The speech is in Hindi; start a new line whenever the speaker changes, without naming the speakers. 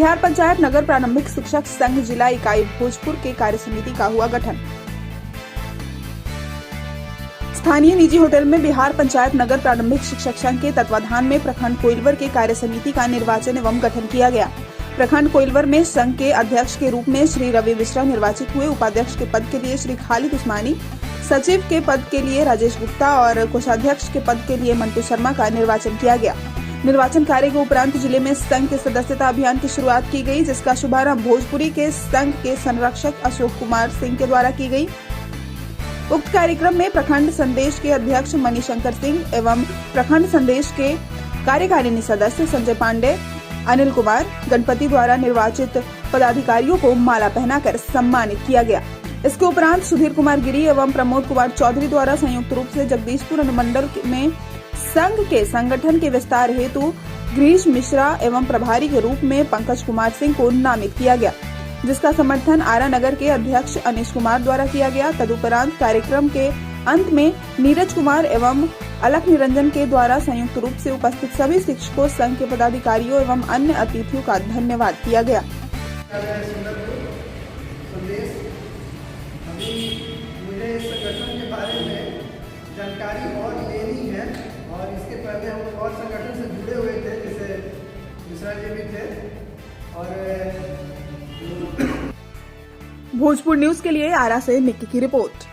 बिहार पंचायत नगर प्रारंभिक शिक्षक संघ जिला इकाई भोजपुर के कार्य समिति का हुआ गठन। स्थानीय निजी होटल में बिहार पंचायत नगर प्रारंभिक शिक्षक संघ के तत्वाधान में प्रखंड कोइलवर के कार्य समिति का निर्वाचन एवं गठन किया गया। प्रखंड कोइलवर में संघ के अध्यक्ष के रूप में श्री रवि मिश्रा निर्वाचित हुए। उपाध्यक्ष के पद के लिए श्री खालिद उस्मानी, सचिव के पद के लिए राजेश गुप्ता और कोषाध्यक्ष के पद के लिए मंटू शर्मा का निर्वाचन किया गया। निर्वाचन कार्य के उपरांत जिले में संघ के सदस्यता अभियान की शुरुआत की गई, जिसका शुभारंभ भोजपुरी के संघ के संरक्षक अशोक कुमार सिंह के द्वारा की गई। उक्त कार्यक्रम में प्रखंड संदेश के अध्यक्ष मणिशंकर सिंह एवं प्रखंड संदेश के कार्यकारिणी सदस्य संजय पांडे, अनिल कुमार, गणपति द्वारा निर्वाचित पदाधिकारियों को माला पहनाकर सम्मानित किया गया। इसके उपरांत सुधीर कुमार गिरी एवं प्रमोद कुमार चौधरी द्वारा संयुक्त रूप से जगदीशपुर अनुमंडल में संघ के संगठन के विस्तार हेतु गिरीश मिश्रा एवं प्रभारी के रूप में पंकज कुमार सिंह को नामित किया गया, जिसका समर्थन आरा नगर के अध्यक्ष अनीश कुमार द्वारा किया गया। तदुपरांत कार्यक्रम के अंत में नीरज कुमार एवं अलख निरंजन के द्वारा संयुक्त रूप से उपस्थित सभी शिक्षकों, संघ के पदाधिकारियों एवं अन्य अतिथियों का धन्यवाद किया गया।
मुझे इस संगठन के बारे में जानकारी और लेनी है और इसके पहले हम लोग और संगठन से जुड़े हुए थे, जैसे मिश्रा जी भी थे। और
भोजपुर न्यूज के लिए आरा से निक्की की रिपोर्ट।